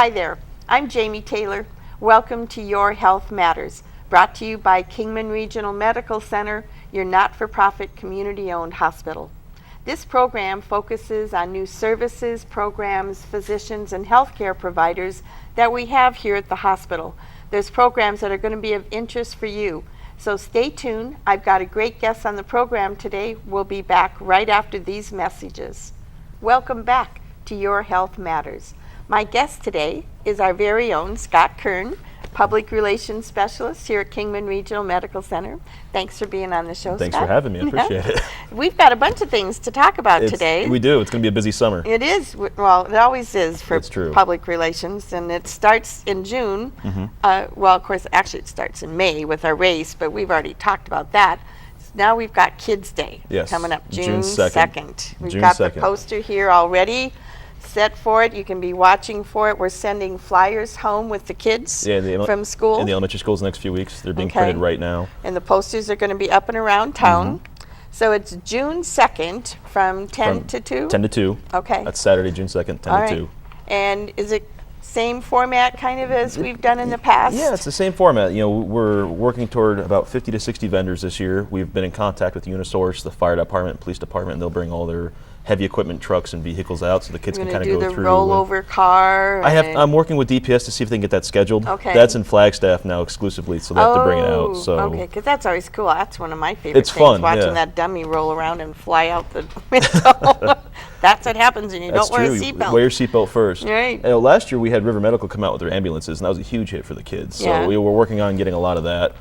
Hi there, I'm Jamie Taylor. Welcome to Your Health Matters, brought to you by Kingman Regional Medical Center, your not-for-profit community-owned hospital. This program focuses on new services, programs, physicians, and healthcare providers that we have here at the hospital. There's programs that are going to be of interest for you. So stay tuned. I've got a great guest on the program today. We'll be back right after these messages. Welcome back to Your Health Matters. My guest today is our very own Scott Kern, Public Relations Specialist here at Kingman Regional Medical Center. Thanks for being on the show, Thanks Scott. for having me. I appreciate it. We've got a bunch of things to talk about today. We do. It's going to be a busy summer. It is. Well, it always is for It's true. public relations, and it starts in June. Well, of course, actually it starts in May with our race, but we've already talked about that. Now we've got Kids Day coming up June 2nd. We've got the poster here already set for it. You can be watching for it. We're sending flyers home with the kids from school. In the elementary schools the next few weeks. They're being printed right now. And the posters are going to be up and around town. So it's June 2nd from 10 to 2? 10 to 2. Okay. That's Saturday, June 2nd, 10 to 2. And is it same format kind of as we've done in the past? Yeah, it's the same format. You know, we're working toward about 50 to 60 vendors this year. We've been in contact with Unisource, the fire department, police department, and they'll bring all their heavy equipment trucks and vehicles out so the kids can kind of go through. Do the rollover car? I'm working with DPS to see if they can get that scheduled. Okay. That's in Flagstaff now exclusively, so they have to bring it out. So okay, because that's always cool. That's one of my favorite things, fun, watching that dummy roll around and fly out the window. That's what happens when you don't wear a seatbelt. Wear your seatbelt first. Right. You know, last year we had River Medical come out with their ambulances, and that was a huge hit for the kids. So we were working on getting a lot of that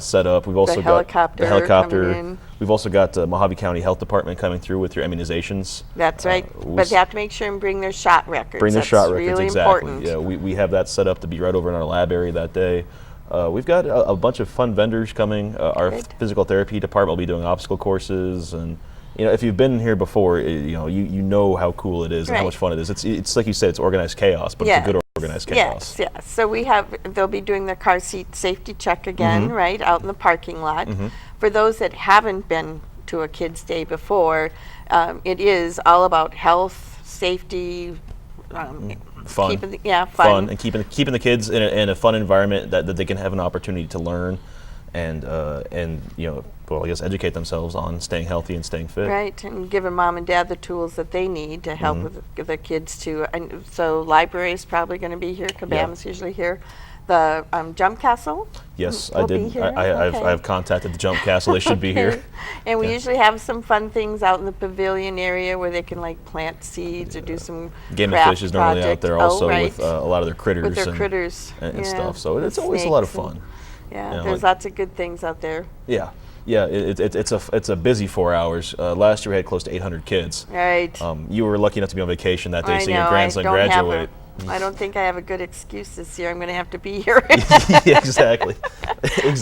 set up. We've also got the helicopter. We've also got Mojave County Health Department coming through with their immunizations. That's right. But they have to make sure and bring their shot records. Bring their shot records, really exactly. Important. Yeah, we have that set up to be right over in our lab area that day. We've got a bunch of fun vendors coming. Our physical therapy department will be doing obstacle courses, and you know, if you've been here before, you know how cool it is and how much fun it is. It's like you said, it's organized chaos, but it's a good organized chaos. Yes. So they'll be doing their car seat safety check again, right, out in the parking lot. For those that haven't been to a Kids Day before, it is all about health, safety, fun, and keeping the kids in a fun environment that they can have an opportunity to learn, and I guess educate themselves on staying healthy and staying fit. Right, and giving mom and dad the tools that they need to help with the kids too. And so library is probably going to be here. Kabam's usually here. The Jump Castle. Yes, I did. I've contacted the Jump Castle. They should be here. And we usually have some fun things out in the pavilion area where they can like plant seeds or do some Game and Fish is normally out there also with a lot of their critters. With their critters and stuff. So it's always a lot of fun. There's lots of good things out there. Yeah, it's a busy 4 hours. Last year we had close to 800 kids. Right. You were lucky enough to be on vacation that day, seeing your grandson graduate. I don't think I have a good excuse this year. I'm going to have to be here. Yeah, exactly. Kids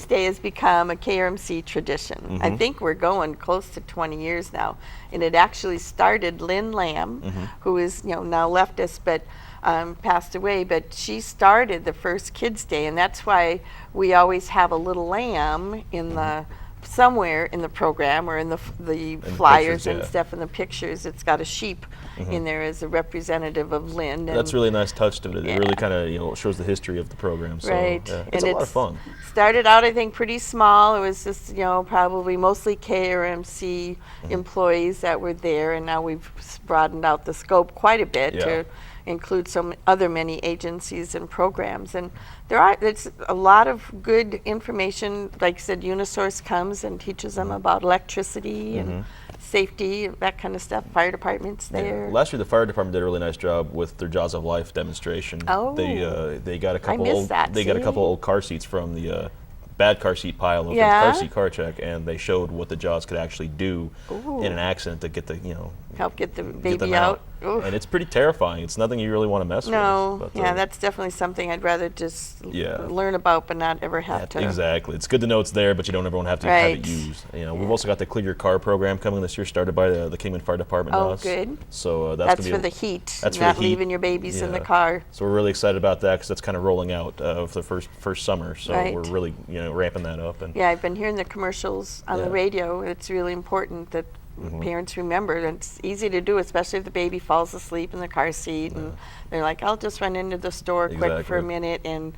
Day has become a KRMC tradition. I think we're going close to 20 years now. And it actually started Lynn Lamb, who is now left us, but passed away. But she started the first Kids Day, and that's why we always have a little lamb in the somewhere in the program or in the flyers and stuff, in the pictures. It's got a sheep in there as a representative of Lynn. That's really a nice touch to it. It really kind of shows the history of the program. So it's a lot of fun. Started out, I think, pretty small. It was just probably mostly KRMC employees that were there, and now we've broadened out the scope quite a bit to include some many agencies and programs. And there's a lot of good information. Like I said, Unisource comes and teaches them about electricity and safety, that kind of stuff. Fire department's there. Last year the fire department did a really nice job with their Jaws of Life demonstration. They got a couple old car seats from the bad car seat pile of the car seat car check, and they showed what the Jaws could actually do in an accident to get the help get the baby out. And it's pretty terrifying. It's nothing you really want to mess with. No, that's definitely something I'd rather just learn about, but not ever have to. Exactly. It's good to know it's there, but you don't ever want to have to have it used. We've also got the Clear Your Car program coming this year, started by the Kingman Fire Department. Oh, good. So that's for the heat. That's not for leaving your babies in the car. So we're really excited about that because that's kind of rolling out for the first summer. So we're really ramping that up. And I've been hearing the commercials on the radio. It's really important that parents remember. It's easy to do, especially if the baby falls asleep in the car seat, and they're like, "I'll just run into the store quick for a minute." And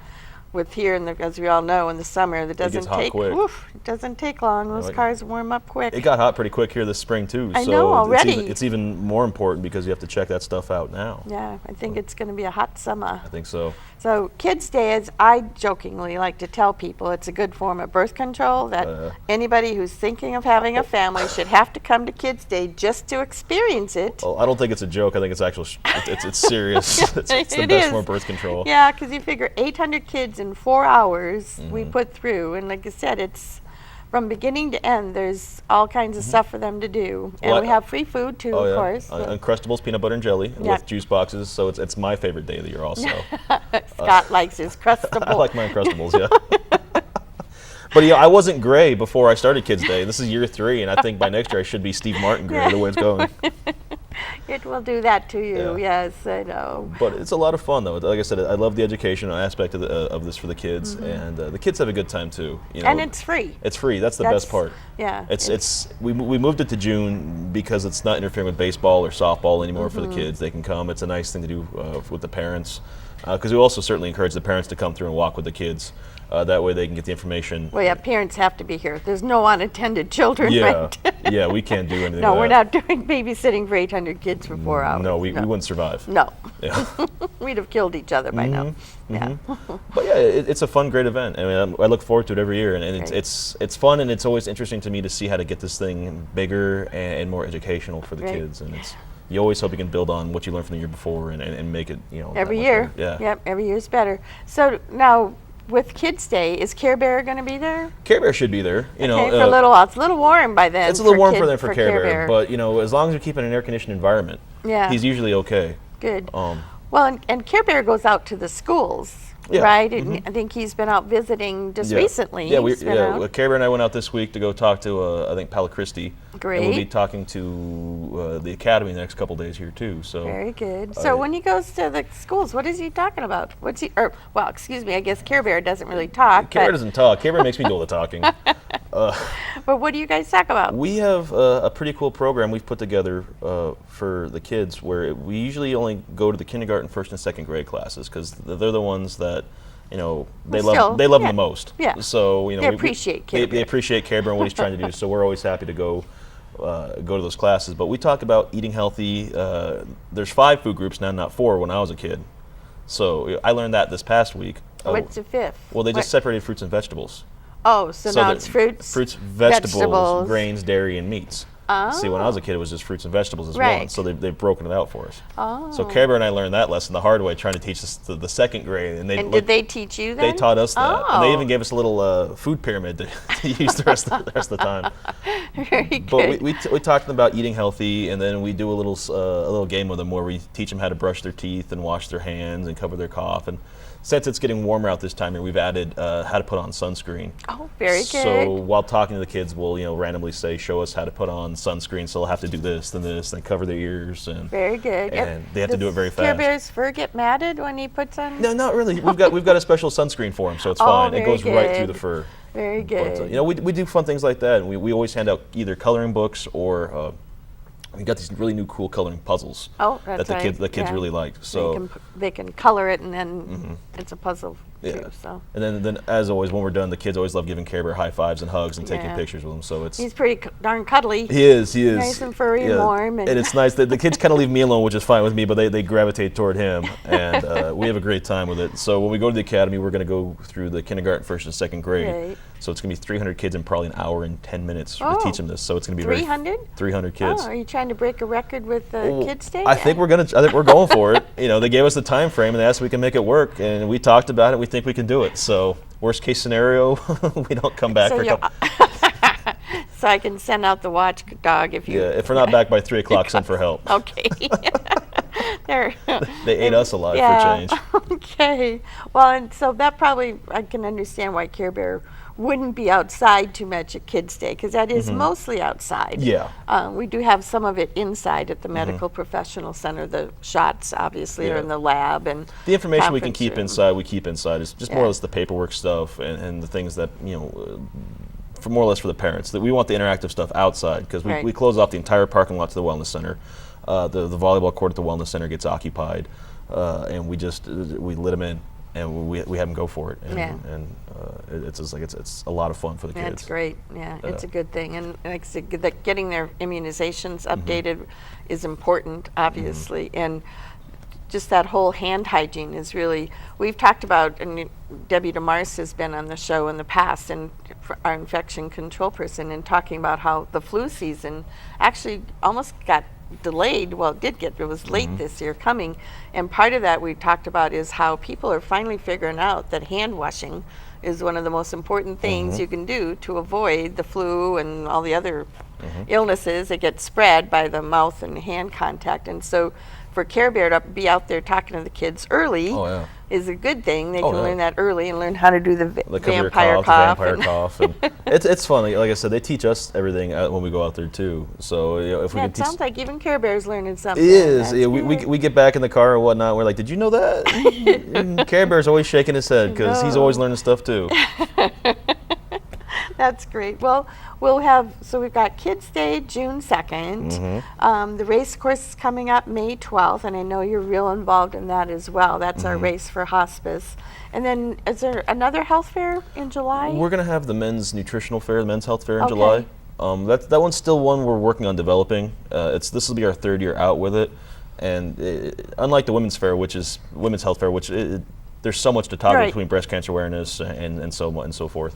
with here, as we all know, in the summer, it doesn't take. It doesn't take long. Those cars warm up quick. It got hot pretty quick here this spring too. I know already. It's even more important because you have to check that stuff out now. Yeah, I think it's going to be a hot summer. I think so. So Kids Day, as I jokingly like to tell people, it's a good form of birth control that anybody who's thinking of having a family should have to come to Kids Day just to experience it. Well, I don't think it's a joke. I think it's actual. It's serious. It's the best form of birth control. Yeah, because you figure 800 kids in 4 hours we put through, and like I said, it's from beginning to end. There's all kinds of stuff for them to do, and we have free food too, of course. Uncrustables peanut butter and jelly with juice boxes. So it's my favorite day of the year also. Scott likes his Crustable. I like my Uncrustables, yeah. But I wasn't gray before I started Kids Day. This is year 3, and I think by next year I should be Steve Martin gray the way it's going. It will do that to you, yes, I know. But it's a lot of fun, though. Like I said, I love the educational aspect of this for the kids, and the kids have a good time too. And it's free. It's free. That's the best part. Yeah. We moved it to June because it's not interfering with baseball or softball anymore for the kids. They can come. It's a nice thing to do with the parents, because we also certainly encourage the parents to come through and walk with the kids. That way they can get the information. Well, yeah, parents have to be here. There's no unattended children, right? Yeah, we can't do anything. No, we're not doing babysitting for 800 kids for 4 hours. No, we wouldn't survive. No. Yeah. We'd have killed each other by now. Yeah. But yeah, it's a fun, great event. I mean, I look forward to it every year, and it's fun, and it's always interesting to me to see how to get this thing bigger and more educational for the kids. And you always hope you can build on what you learned from the year before and make it, every year. Yeah. Yep, every year is better. So now, with Kids Day, is Care Bear going to be there? Care Bear should be there. For a little while. It's a little warm by then. It's a little warm for them for Care Bear, but as long as we keep it in an air-conditioned environment, he's usually okay. Good. Well, and Care Bear goes out to the schools, right? And I think he's been out visiting just recently. Yeah, Care Bear and I went out this week to go talk to I think Palo Christi. Great. And we'll be talking to the academy the next couple days here too. So very good. So when he goes to the schools, what is he talking about? I guess Care Bear doesn't really talk. Care Bear doesn't talk. Care Bear makes me do all the talking. But what do you guys talk about? We have a pretty cool program we've put together for the kids, where we usually only go to the kindergarten, 1st and 2nd grade classes, because they're the ones that they love them the most. Yeah. So they appreciate Care Bear. They appreciate Care Bear and what he's trying to do. So we're always happy to go to those classes. But we talk about eating healthy. There's 5 food groups now, not 4 when I was a kid. So I learned that this past week. What's the 5th? Well, they just separated fruits and vegetables. Oh, so now it's fruits, vegetables, grains, dairy, and meats. See, when I was a kid, it was just fruits and vegetables as one. So they've broken it out for us. So Care Bear and I learned that lesson the hard way, trying to teach us the 2nd grade. And did they teach you that? They taught us that. And they even gave us a little food pyramid to use the rest of the time. Very good. But we talk to them about eating healthy, and then we do a little game with them where we teach them how to brush their teeth and wash their hands and cover their cough. And since it's getting warmer out this time here, we've added how to put on sunscreen. Oh, very good. So while talking to the kids, we'll randomly say, show us how to put on sunscreen. So they'll have to do this, then cover their ears. And very good. And they have to do it very fast. Care Bear's fur get matted when he puts on? No, not really. We've got a special sunscreen for him, so it's fine. It goes right through the fur. Very good. But, we do fun things like that, and we always hand out either coloring books or we got these really new cool coloring puzzles that the kids really like. So they can color it, and then it's a puzzle too. So and then as always, when we're done, the kids always love giving Care Bear high fives and hugs and taking pictures with him. So he's pretty darn cuddly. He is nice and furry and warm. And it's nice that the kids kind of leave me alone, which is fine with me, but they gravitate toward him, and we have a great time with it. So when we go to the academy, we're going to go through the kindergarten, 1st and 2nd grade. Right. So it's going to be 300 kids in probably an hour and 10 minutes to teach them this. So it's going to be 300? 300 kids. Oh, are you trying to break a record with Kids Day? I think we're going for it. They gave us the time frame and they asked if we can make it work, and we talked about it. We think we can do it. So worst case scenario, we don't come back for a couple. So I can send out the watchdog if you. Yeah, if we're not back by 3 o'clock, send for help. Okay. They ate us alive for change. Okay. Well, and so that probably, I can understand why Care Bear wouldn't be outside too much at Kids Day, because that is mostly outside. Yeah. We do have some of it inside at the Medical Professional Center. The shots, obviously, are in the lab. And the information we can keep inside, we keep inside. It's just more or less the paperwork stuff and the things that, for more or less for the parents. That we want the interactive stuff outside because Right. we close off the entire parking lot to the wellness center. The volleyball court at the wellness center gets occupied, and we let them in. And we have them go for it, and it's just like it's a lot of fun for the kids. That's great. Yeah, it's a good thing, and like I said, getting their immunizations updated is important, obviously, and just that whole hand hygiene is really. We've talked about, and Debbie DeMars has been on the show in the past, and our infection control person, and talking about how the flu season actually almost got delayed. Well, it was late this year coming, and part of that we talked about is how people are finally figuring out that hand washing is one of the most important things you can do to avoid the flu and all the other illnesses that get spread by the mouth and hand contact. And so for Care Bear to be out there talking to the kids early is a good thing. They can learn that early and learn how to do the vampire cough. The vampire cough. And it's fun. Like I said, they teach us everything when we go out there too. So if we can it sounds like even Care Bear's learning something. It is. Yeah, we get back in the car and whatnot. We're like, did you know that? And Care Bear's always shaking his head because he's always learning stuff too. That's great. Well, we've got Kids Day, June 2nd. The race course is coming up May 12th, and I know you're real involved in that as well. That's our race for hospice. And then is there another health fair in July? We're going to have the men's nutritional fair, the men's health fair in July. That one's still one we're working on developing. This will be our 3rd year out with it. And unlike the women's fair, which is women's health fair, which there's so much to talk about between breast cancer awareness and so on and so forth.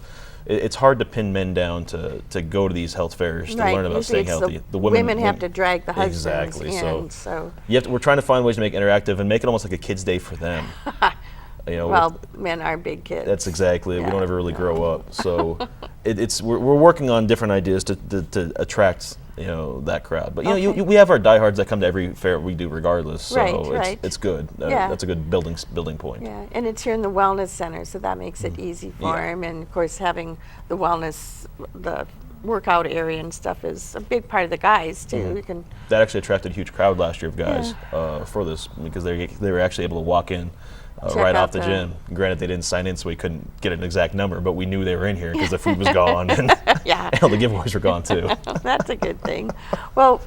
It's hard to pin men down to go to these health fairs to learn about staying healthy. The women have to drag the husbands exactly. in. So we're trying to find ways to make it interactive and make it almost like a kids' day for them. Well, men are big kids. That's exactly. We don't ever really grow up. So we're working on different ideas to attract that crowd. But we have our diehards that come to every fair we do regardless. So it's good. That's a good building point. Yeah, and it's here in the wellness center, so that makes it easy for them. And of course, having the wellness, the workout area and stuff is a big part of the guys too. You can. That actually attracted a huge crowd last year of guys for this because they were actually able to walk in. Right off the gym. Granted, they didn't sign in, so we couldn't get an exact number, but we knew they were in here because the food was gone and all the giveaways were gone too. That's a good thing. Well,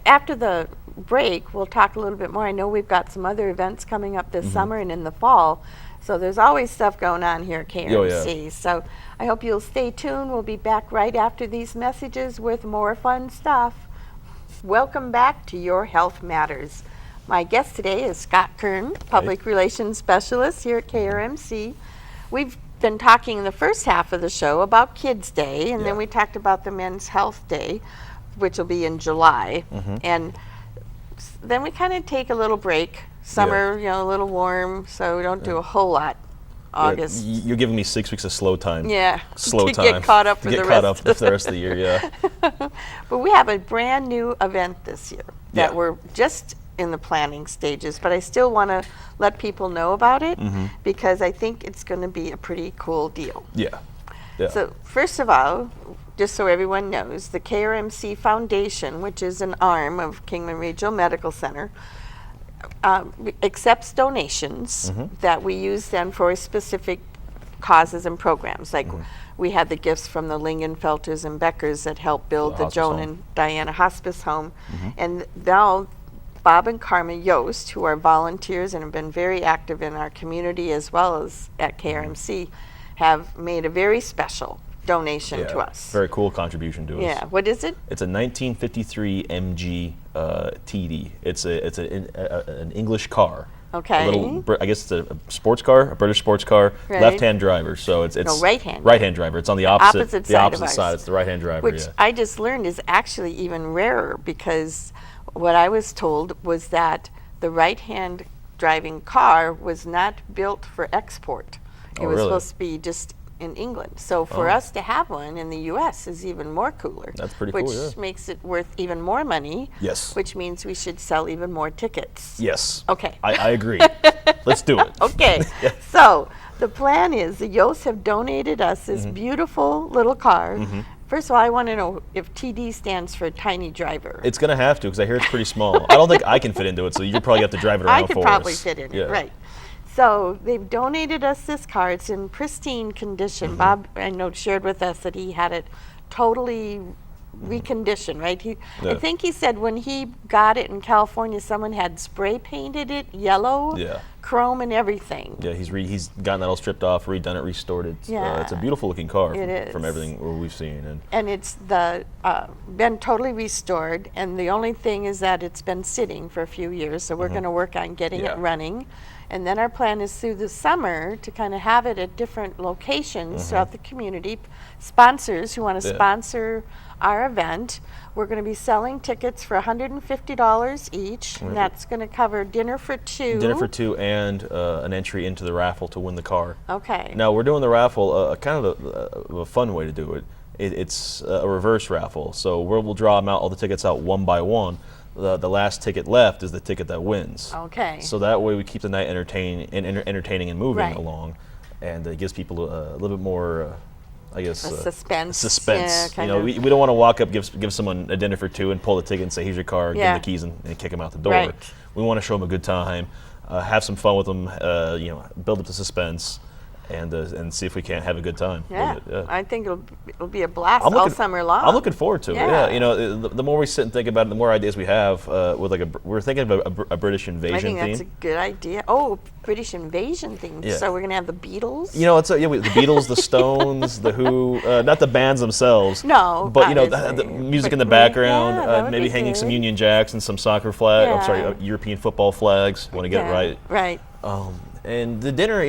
after the break, we'll talk a little bit more. I know we've got some other events coming up this summer and in the fall, so there's always stuff going on here at KRMC. So I hope you'll stay tuned. We'll be back right after these messages with more fun stuff. Welcome back to Your Health Matters. My guest today is Scott Kern, Public Relations Specialist here at KRMC. We've been talking in the first half of the show about Kids Day, and then we talked about the Men's Health Day, which will be in July. And then we kind of take a little break. Summer, a little warm, so we don't do a whole lot. August. You're giving me 6 weeks of slow time. Slow time. Get caught up for the rest of the year, But we have a brand new event this year that we're just in the planning stages, but I still want to let people know about it because I think it's going to be a pretty cool deal. So first of all, just so everyone knows, the KRMC Foundation, which is an arm of Kingman Regional Medical Center, accepts donations that we use then for specific causes and programs. Like we had the gifts from the Lingenfelters and Beckers that helped build the Joan and Diana Hospice Home. And now Bob and Karma Yost, who are volunteers and have been very active in our community as well as at KRMC, have made a very special donation to us. Very cool contribution to us. Yeah, what is it? It's a 1953 MG TD. It's an English car. Okay. I guess it's a sports car, a British sports car, left-hand driver. So it's right-hand. Right-hand driver. It's on the opposite side side. It's the right-hand driver. Which I just learned is actually even rarer because what I was told was that the right-hand driving car was not built for export. It was supposed to be just in England. So for us to have one in the U.S. is even more cooler. That's pretty cool, Which makes it worth even more money. Yes. Which means we should sell even more tickets. Yes. Okay. I agree. Let's do it. Okay. So the plan is the Yosts have donated us this beautiful little car. First of all, I want to know if TD stands for tiny driver. It's going to have to because I hear it's pretty small. I don't think I can fit into it, so you probably have to drive it around for us. I could probably fit in it, right. So they've donated us this car. It's in pristine condition. Bob, I know, shared with us that he had it totally reconditioned, right? I Yeah. think he said when he got it in California, someone had spray painted it yellow, Yeah. chrome and everything. Yeah, he's gotten that all stripped off, redone it, restored it. It's a Yeah. beautiful looking car It from is. everything we've seen. And it's been totally restored, and the only thing is that it's been sitting for a few years, so we're going to work on getting Yeah. it running. And then our plan is through the summer to kind of have it at different locations throughout the community. Sponsors who want to Yeah. sponsor our event, we're going to be selling tickets for $150 each, and that's going to cover dinner for two. Dinner for two and an entry into the raffle to win the car. Okay. Now we're doing the raffle, kind of a fun way to do it. It's a reverse raffle, so we'll draw them out, all the tickets out one by one. The last ticket left is the ticket that wins. Okay. So that way we keep the night entertaining and moving Right. along, and it gives people a little bit more, I guess, suspense. Suspense. Yeah, You know, we don't want to walk up, give someone a dinner for two, and pull the ticket and say, "Here's your car," give Yeah. them the keys, and kick them out the door. Right. We want to show them a good time, have some fun with them, build up the suspense, and see if we can't have a good time. with Yeah. it. Yeah. I think it'll be a blast I'm all looking- summer long. I'm looking forward to it. Yeah. Yeah, the more we sit and think about it, the more ideas we have. We're thinking of a British invasion I think theme. that's a good idea. Oh, British invasion theme. Yeah. So we're gonna have the Beatles. The Beatles, the Stones, the Who, not the bands themselves. No, but the obviously. music But in the yeah, background, that would maybe be hanging some good. Union Jacks and some soccer flag. I'm sorry, Yeah. European football flags. Want to get it right. Right. And the dinner,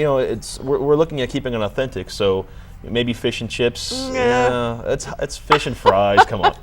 we're looking at keeping it authentic. So maybe fish and chips. Yeah. It's fish and fries. Come on,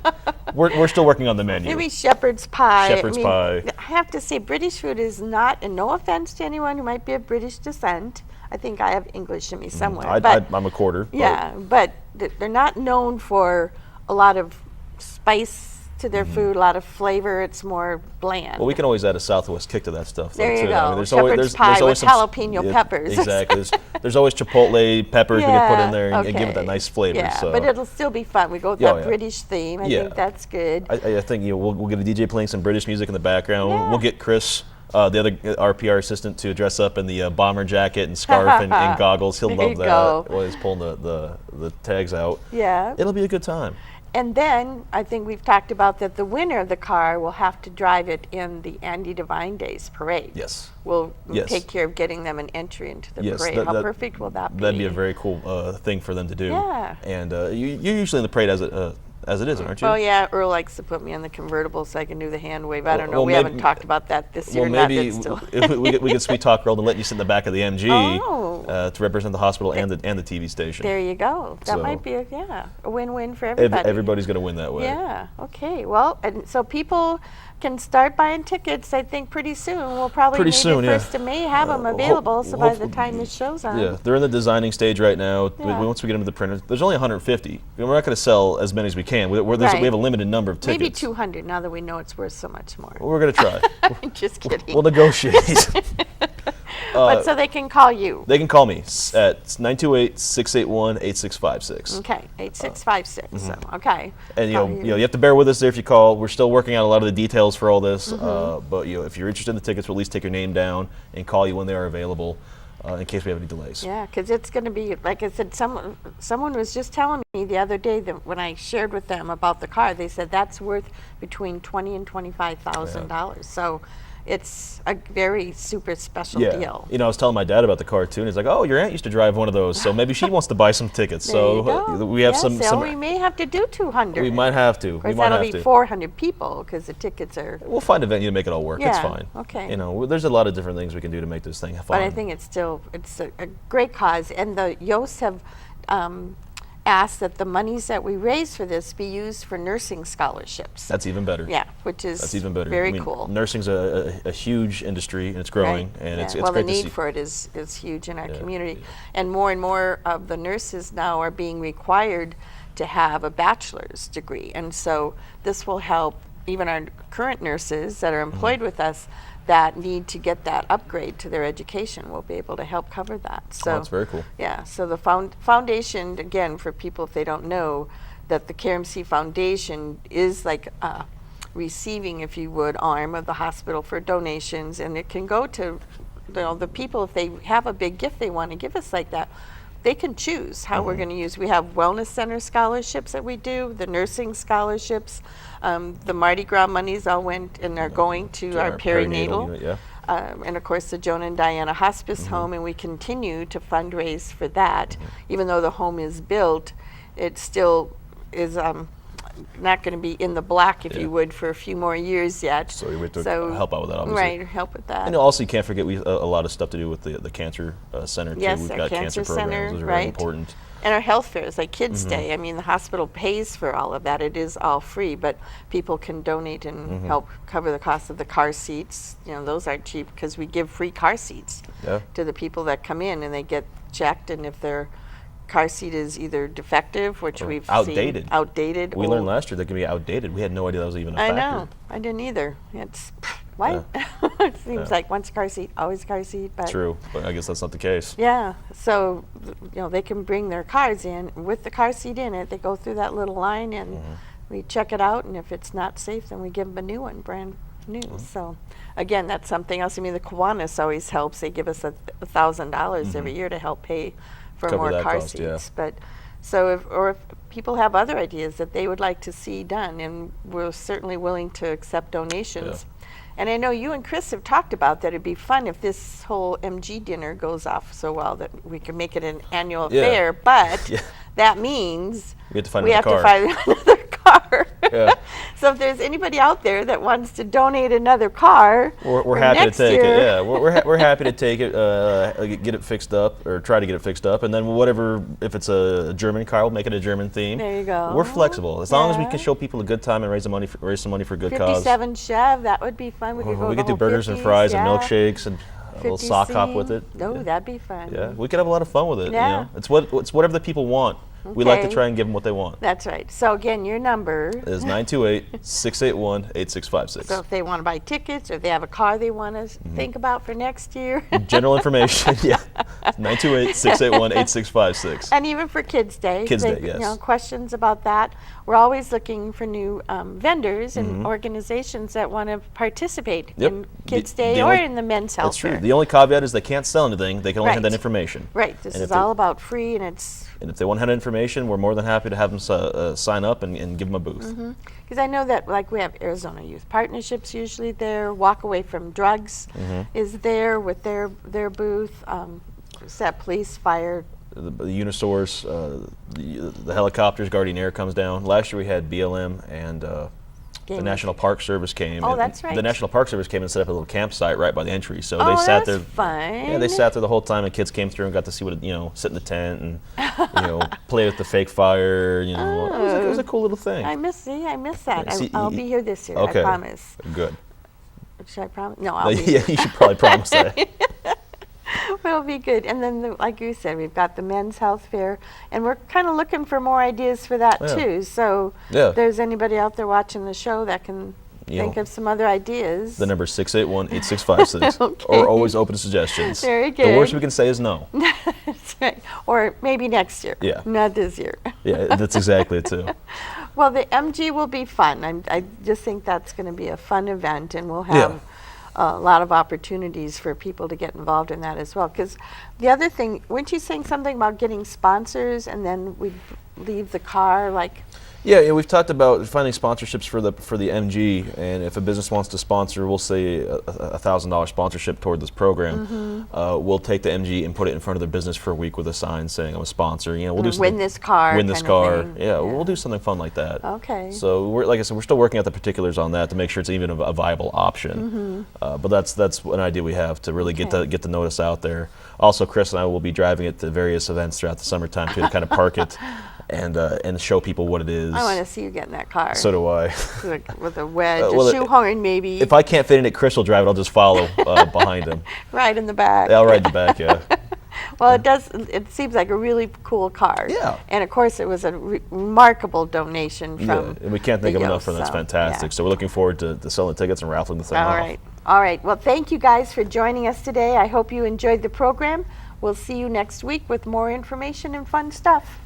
we're still working on the menu. Maybe shepherd's pie. Shepherd's pie. I have to say, British food is not, and no offense to anyone who might be of British descent. I think I have English in me somewhere. but I'm a quarter. but- yeah, but they're not known for a lot of spice to their food, a lot of flavor. It's more bland. Well, we can always add a Southwest kick to that stuff. There though, you too. go. There's Shepherd's pie with some jalapeno peppers. Exactly. There's always chipotle peppers we can put in there and give it that okay. nice flavor. Yeah, so. but it'll still be fun. We go with Yeah, that yeah. British theme. I Yeah. think that's good. I think we'll get a DJ playing some British music in the background. Yeah. We'll get Chris, the other RPR assistant, to dress up in the bomber jacket and scarf and goggles. He'll There love you that go. while he's pulling the tags out. Yeah. It'll be a good time. And then I think we've talked about that the winner of the car will have to drive it in the Andy Devine Days parade. Yes. We'll Yes. take care of getting them an entry into the Yes, parade. How perfect will that be? That'd be a very cool thing for them to do. Yeah. And you're usually in the parade as it is, aren't you? Oh yeah, Earl likes to put me in the convertible so I can do the hand wave. I don't know. well, We maybe- haven't talked about that this year. Well, not maybe that still. if we could sweet talk Earl and let you sit in the back of the MG Oh. to represent the hospital and the TV station. There you go. That So- might be a win-win for everybody. Everybody's going to win that way. Yeah. Okay. Well, and so people can start buying tickets. I think pretty soon. We'll probably Pretty maybe soon, yeah. 1st of May have them ho- available. So by the hopefully- time this show's on. Yeah, they're in the designing stage right now. Yeah. Once we get them to the printer, there's only 150. We're not going to sell as many as we can. We Right. have a limited number of tickets. Maybe 200 now that we know it's worth so much more. We're going to try. Just kidding. We'll negotiate. But so they can call you. They can call me at 928-681-8656. Okay, 8656. So, okay. And Call you have to bear with us there if you call. We're still working out a lot of the details for all this. Mm-hmm. But if you're interested in the tickets, we'll at least take your name down and call you when they are available, in case we have any delays. Yeah, because it's going to be, like I said, someone was just telling me the other day that when I shared with them about the car, they said that's worth between $20,000 and $25,000. So it's a very super special Yeah. deal. I was telling my dad about the car too, and he's like, "Oh, your aunt used to drive one of those, so maybe she wants to buy some tickets." There you So go. we have Yeah, some. so we may have to do 200. We might have to. Of course, we might that'll have be to. 400 people because the tickets are. We'll find a venue to make it all work. It's Yeah, fine. okay. There's a lot of different things we can do to make this thing fun. But I think it's a great cause, and the Yosts have asked that the monies that we raise for this be used for nursing scholarships. That's even better. Yeah, which is That's even better. very I mean, cool. Nursing's a huge industry, and it's growing, Right. and Yeah. it's well, great the to need see. for it is huge in our community, and more of the nurses now are being required to have a bachelor's degree, and so this will help even our current nurses that are employed with us that need to get that upgrade to their education. We'll be able to help cover that. So that's very cool. Yeah. So the foundation, again, for people if they don't know, that the KRMC Foundation is like receiving, if you would, arm of the hospital for donations, and it can go to the people, if they have a big gift they want to give us like that, they can choose how we're going to use. We have wellness center scholarships that we do, the nursing scholarships, the Mardi Gras monies all went and are going to our perinatal. Unit, yeah. And of course the Jonah and Diana Hospice Home, and we continue to fundraise for that. Even though the home is built, it still is not going to be in the black, if you would, for a few more years yet. So we have to help out with that, obviously. Right, help with that. And also, you can't forget, we a lot of stuff to do with the cancer center, too. Yes, We've our got cancer programs, center, those are right. very important. And our health fairs, like Kids Day. I mean, the hospital pays for all of that. It is all free, but people can donate and help cover the cost of the car seats. You know, those aren't cheap because we give free car seats to the people that come in, and they get checked, and if their car seat is either defective, which Or we've outdated. seen outdated. We learned last year that can be outdated. We had no idea that was even a I factor. know. I didn't either. It's what? It seems like once car seat, always car seat. But True, but I guess that's not the case. yeah, so they can bring their cars in with the car seat in it. They go through that little line, and we check it out. And if it's not safe, then we give them a new one, brand new. So, again, that's something else. I mean, the Kiwanis always helps. They give us $1,000 every year to help pay for Cover more that car cost, yeah. seats. But so, if people have other ideas that they would like to see done, and we're certainly willing to accept donations. And I know you and Chris have talked about that it'd be fun if this whole MG dinner goes off so well that we can make it an annual affair, but that means We have to find we have another to car. find another car. Yeah. So if there's anybody out there that wants to donate another car, We're for happy to next take year, it. Yeah, we're happy to take it, get it fixed up, or try to get it fixed up, and then whatever. If it's a German car, we'll make it a German theme. There you go. We're flexible as long as we Yeah. can show people a good time and raise some money for a good cause. 57 Chev, that would be fun. We could go We the could do whole burgers and 50s, fries and yeah. milkshakes and a little 50 sock hop scene. with it. Oh, that'd be fun. Yeah, we could have a lot of fun with it. Yeah. You know? It's whatever the people want. We like to Okay. try and give them what they want. That's right. So again, your number. It is 928-681-8656. So if they want to buy tickets, or if they have a car they want to think about for next year. General information, yeah. 928-681-8656. And even for Kids Day. Kids they- Day, yes. You know, questions about that. We're always looking for new vendors and organizations that want to participate Yep. in Kids The Day or only- in the men's health That's true. fair. The only caveat is they can't sell anything. They can only have that Right. information. Right. This And is if they- all about free, and it's And if they want to have information, we're more than happy to have them sign up and give them a booth. because I know that, like, we have Arizona Youth Partnerships usually there. Walk Away from Drugs is there with their booth. Set police, fire. The Unistores, the helicopters, Guardian Air comes down. Last year we had BLM and the Game National Park Service came. Oh, and that's right. The National Park Service came and set up a little campsite right by the entry. So Oh, they sat that's there. fun. Yeah, they sat there the whole time, and kids came through and got to see what sit in the tent and play with the fake fire. It was a cool little thing. I miss that. Yeah, see, I'll be here this year. Okay. I promise. Good. Should I promise? No, I'll be. Yeah, you should probably promise that. It'll be good. And then, like you said, we've got the men's health fair, and we're kind of looking for more ideas for that Yeah. too. So, Yeah. if there's anybody out there watching the show that can think of some other ideas. The number is 681-8656. Okay. Or always open to suggestions. Very The worst good. we can say is no. That's right. Or maybe next year. Yeah. Not this year. Yeah, that's exactly it too. Well, the MG will be fun. I just think that's going to be a fun event, and we'll have a lot of opportunities for people to get involved in that as well. Because the other thing, weren't you saying something about getting sponsors, and then we'd leave the car like? Yeah, we've talked about finding sponsorships for the MG, and if a business wants to sponsor, we'll say a $1,000 sponsorship toward this program. We'll take the MG and put it in front of their business for a week with a sign saying I'm a sponsor. We'll do something. Win this car. Win this kind of car. thing. Yeah, we'll do something fun like that. Okay. So like I said, we're still working out the particulars on that to make sure it's even a viable option. But that's an idea we have to really get the notice out there. Also, Chris and I will be driving it to various events throughout the summertime too, to kind of park it and show people what it is. I want to see you get in that car. So do I. With a wedge, well, a shoehorn maybe. If I can't fit in it, Chris will drive it. I'll just follow behind him. Right in the back. I'll ride in the back, yeah. Well, it seems like a really cool car. Yeah. And of course, it was a remarkable donation Yeah, from. and we can't thank the them enough for youth, that. It's so, fantastic. yeah. So we're looking forward to selling the tickets and raffling the thing All off. right. All right. Well, thank you guys for joining us today. I hope you enjoyed the program. We'll see you next week with more information and fun stuff.